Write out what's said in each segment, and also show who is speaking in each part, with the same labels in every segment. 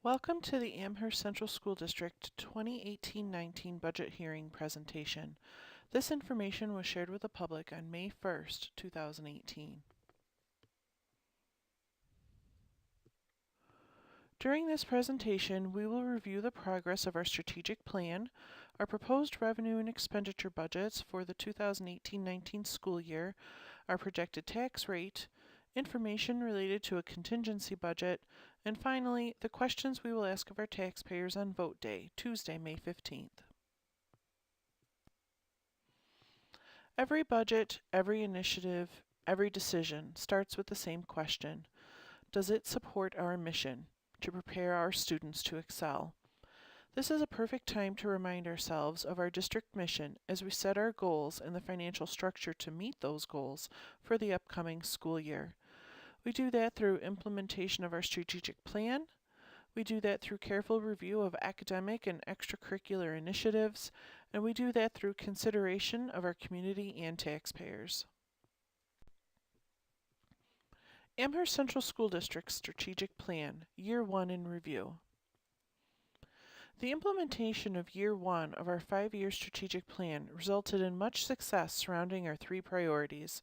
Speaker 1: Welcome to the Amherst Central School District 2018-19 budget hearing presentation. This information was shared with the public on May 1st, 2018. During this presentation, we will review the progress of our strategic plan, our proposed revenue and expenditure budgets for the 2018-19 school year, our projected tax rate, information related to a contingency budget, and finally, the questions we will ask of our taxpayers on vote day, Tuesday, May 15th. Every budget, every initiative, every decision starts with the same question. Does it support our mission to prepare our students to excel? This is a perfect time to remind ourselves of our district mission as we set our goals and the financial structure to meet those goals for the upcoming school year. We do that through implementation of our strategic plan. We do that through careful review of academic and extracurricular initiatives, and we do that through consideration of our community and taxpayers. Amherst Central School District Strategic Plan, Year 1 in Review. The implementation of Year 1 of our 5-year strategic plan resulted in much success surrounding our 3 priorities: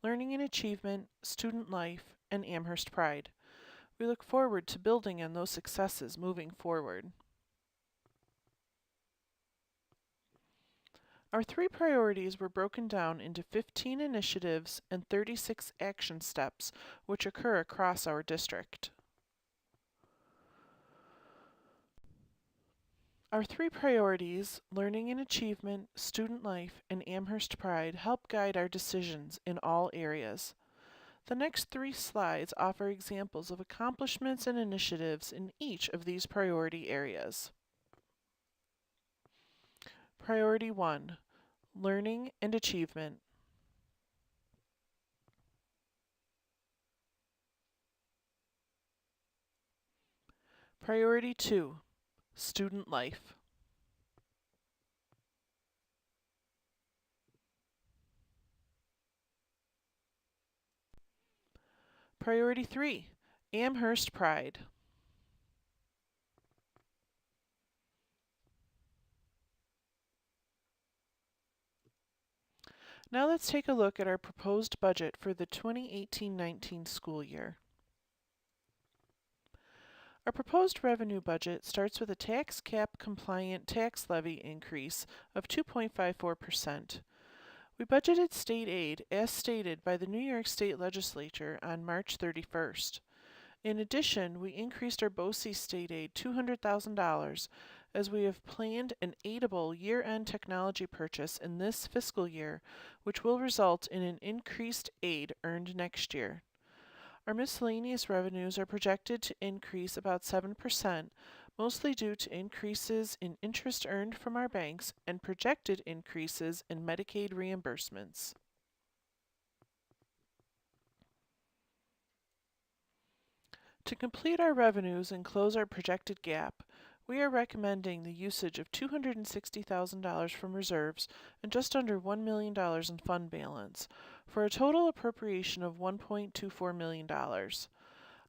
Speaker 1: learning and achievement, student life, and Amherst pride. We look forward to building on those successes moving forward. Our 3 priorities were broken down into 15 initiatives and 36 action steps, which occur across our district. Our 3 priorities, learning and achievement, student life, and Amherst pride, help guide our decisions in all areas. The next 3 slides offer examples of accomplishments and initiatives in each of these priority areas. Priority 1, learning and achievement. Priority 2, student life. Priority 3, Amherst pride. Now let's take a look at our proposed budget for the 2018-19 school year. Our proposed revenue budget starts with a tax cap compliant tax levy increase of 2.54%. We budgeted state aid as stated by the New York State Legislature on March 31st. In addition, we increased our BOCES state aid $200,000 as we have planned an aidable year-end technology purchase in this fiscal year, which will result in an increased aid earned next year. Our miscellaneous revenues are projected to increase about 7%, mostly due to increases in interest earned from our banks and projected increases in Medicaid reimbursements. To complete our revenues and close our projected gap, we are recommending the usage of $260,000 from reserves and just under $1 million in fund balance, for a total appropriation of $1.24 million.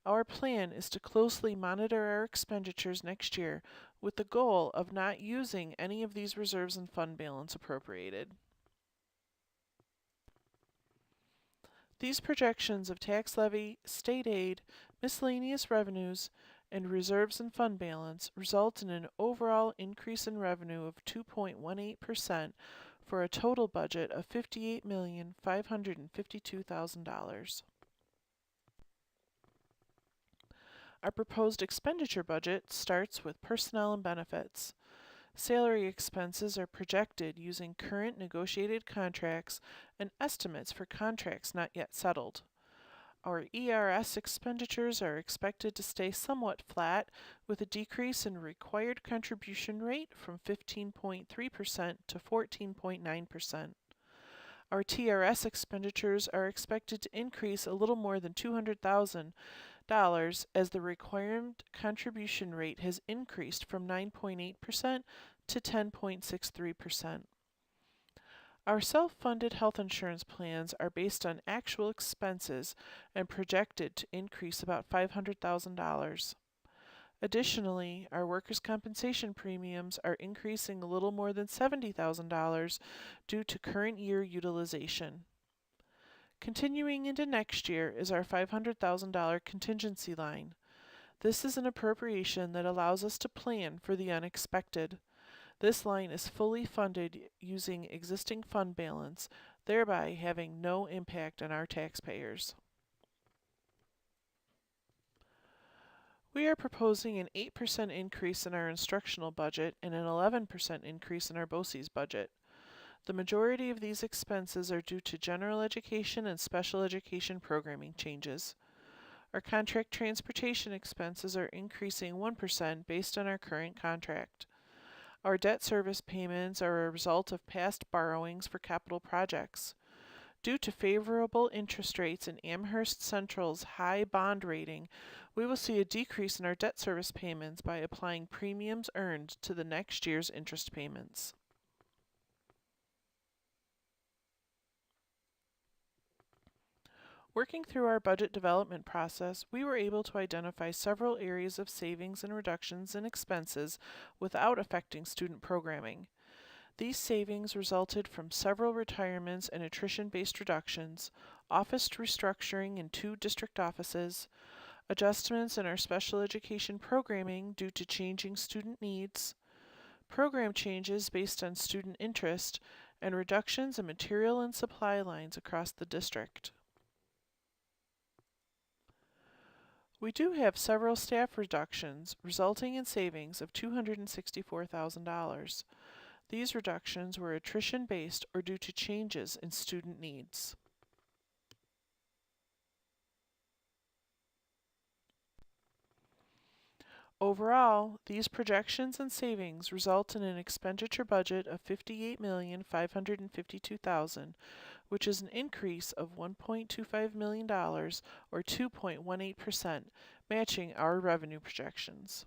Speaker 1: Our plan is to closely monitor our expenditures next year with the goal of not using any of these reserves and fund balance appropriated. These projections of tax levy, state aid, miscellaneous revenues, and reserves and fund balance result in an overall increase in revenue of 2.18% for a total budget of $58,552,000. Our proposed expenditure budget starts with personnel and benefits. Salary expenses are projected using current negotiated contracts and estimates for contracts not yet settled. Our ERS expenditures are expected to stay somewhat flat, with a decrease in required contribution rate from 15.3% to 14.9%. Our TRS expenditures are expected to increase a little more than $200,000 as the required contribution rate has increased from 9.8% to 10.63%. Our self-funded health insurance plans are based on actual expenses and projected to increase about $500,000. Additionally, our workers' compensation premiums are increasing a little more than $70,000 due to current year utilization. Continuing into next year is our $500,000 contingency line. This is an appropriation that allows us to plan for the unexpected. This line is fully funded using existing fund balance, thereby having no impact on our taxpayers. We are proposing an 8% increase in our instructional budget and an 11% increase in our BOCES budget. The majority of these expenses are due to general education and special education programming changes. Our contract transportation expenses are increasing 1% based on our current contract. Our debt service payments are a result of past borrowings for capital projects. Due to favorable interest rates and Amherst Central's high bond rating, we will see a decrease in our debt service payments by applying premiums earned to the next year's interest payments. Working through our budget development process, we were able to identify several areas of savings and reductions in expenses without affecting student programming. These savings resulted from several retirements and attrition-based reductions, office restructuring in 2 district offices, adjustments in our special education programming due to changing student needs, program changes based on student interest, and reductions in material and supply lines across the district. We do have several staff reductions, resulting in savings of $264,000. These reductions were attrition-based or due to changes in student needs. Overall, these projections and savings result in an expenditure budget of $58,552,000, which is an increase of $1.25 million or 2.18%, matching our revenue projections.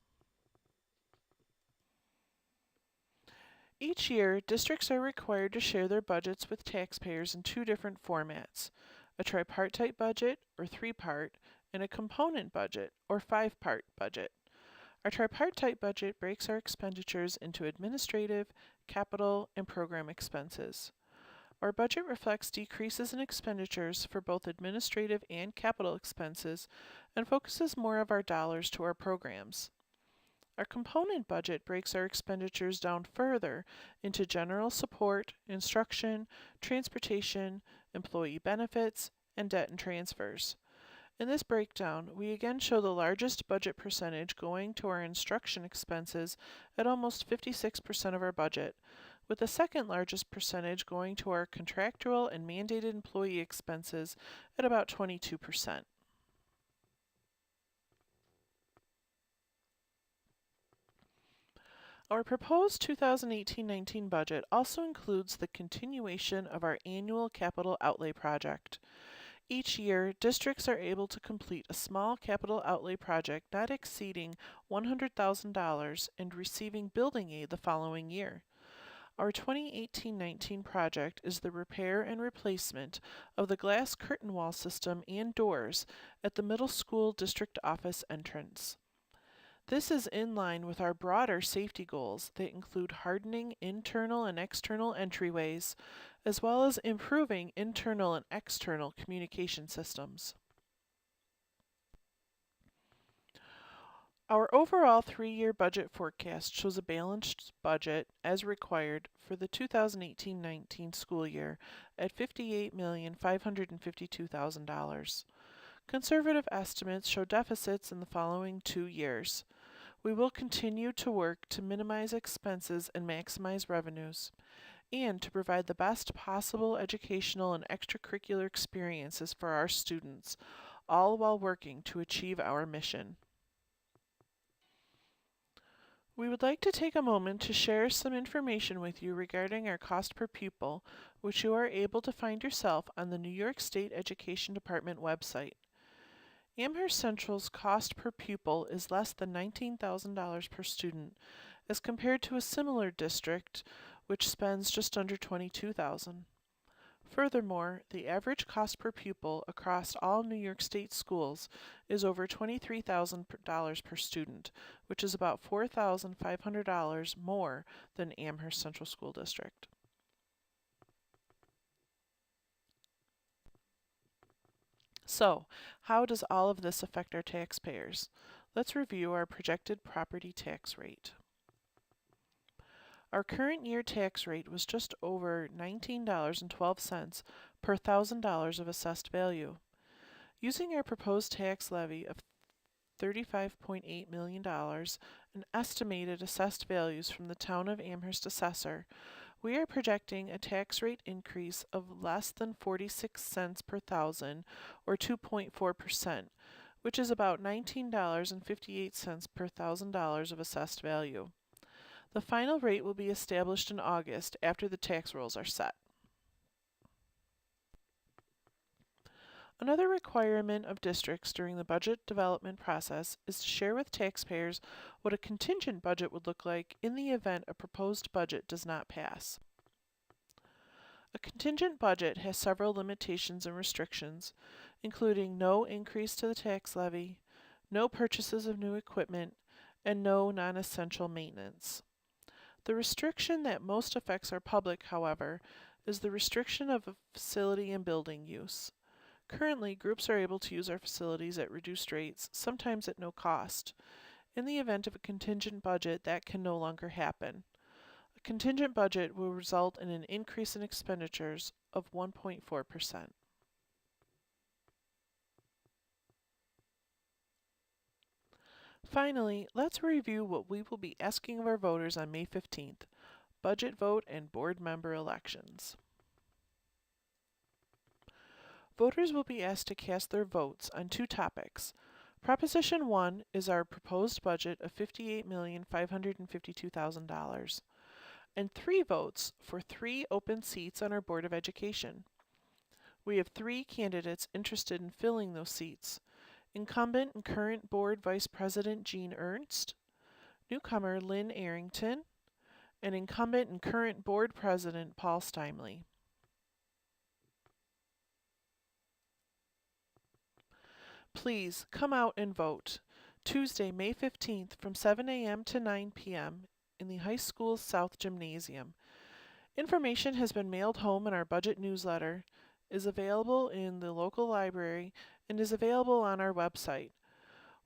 Speaker 1: Each year, districts are required to share their budgets with taxpayers in 2 different formats: a tripartite budget, or 3-part, and a component budget, or 5-part budget. Our tripartite budget breaks our expenditures into administrative, capital, and program expenses. Our budget reflects decreases in expenditures for both administrative and capital expenses and focuses more of our dollars to our programs. Our component budget breaks our expenditures down further into general support, instruction, transportation, employee benefits, and debt and transfers. In this breakdown, we again show the largest budget percentage going to our instruction expenses at almost 56% of our budget, with the second largest percentage going to our contractual and mandated employee expenses at about 22%. Our proposed 2018-19 budget also includes the continuation of our annual capital outlay project. Each year, districts are able to complete a small capital outlay project not exceeding $100,000 and receiving building aid the following year. Our 2018-19 project is the repair and replacement of the glass curtain wall system and doors at the middle school district office entrance. This is in line with our broader safety goals that include hardening internal and external entryways, as well as improving internal and external communication systems. Our overall 3-year budget forecast shows a balanced budget, as required, for the 2018-19 school year at $58,552,000. Conservative estimates show deficits in the following 2 years. We will continue to work to minimize expenses and maximize revenues, and to provide the best possible educational and extracurricular experiences for our students, all while working to achieve our mission. We would like to take a moment to share some information with you regarding our cost per pupil, which you are able to find yourself on the New York State Education Department website. Amherst Central's cost per pupil is less than $19,000 per student, as compared to a similar district which spends just under $22,000. Furthermore, the average cost per pupil across all New York State schools is over $23,000 per student, which is about $4,500 more than Amherst Central School District. So, how does all of this affect our taxpayers? Let's review our projected property tax rate. Our current year tax rate was just over $19.12 per $1,000 of assessed value. Using our proposed tax levy of $35.8 million and estimated assessed values from the Town of Amherst assessor, we are projecting a tax rate increase of less than 46 cents per thousand, or 2.4%, which is about $19.58 per $1,000 of assessed value. The final rate will be established in August after the tax rolls are set. Another requirement of districts during the budget development process is to share with taxpayers what a contingent budget would look like in the event a proposed budget does not pass. A contingent budget has several limitations and restrictions, including no increase to the tax levy, no purchases of new equipment, and no non-essential maintenance. The restriction that most affects our public, however, is the restriction of facility and building use. Currently, groups are able to use our facilities at reduced rates, sometimes at no cost. In the event of a contingent budget, that can no longer happen. A contingent budget will result in an increase in expenditures of 1.4%. Finally, let's review what we will be asking of our voters on May 15th, budget vote and board member elections. Voters will be asked to cast their votes on two topics. Proposition 1 is our proposed budget of $58,552,000, and 3 votes for 3 open seats on our Board of Education. We have 3 candidates interested in filling those seats: incumbent and current Board Vice President Jean Ernst, newcomer Lynn Arrington, and incumbent and current Board President Paul Steinley. Please come out and vote Tuesday, May 15th from 7 a.m. to 9 p.m. in the high school's South Gymnasium. Information has been mailed home and our budget newsletter is available in the local library and is available on our website.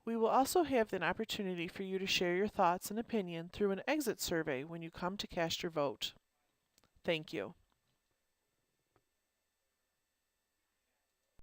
Speaker 1: We will also have an opportunity for you to share your thoughts and opinion through an exit survey when you come to cast your vote. Thank you.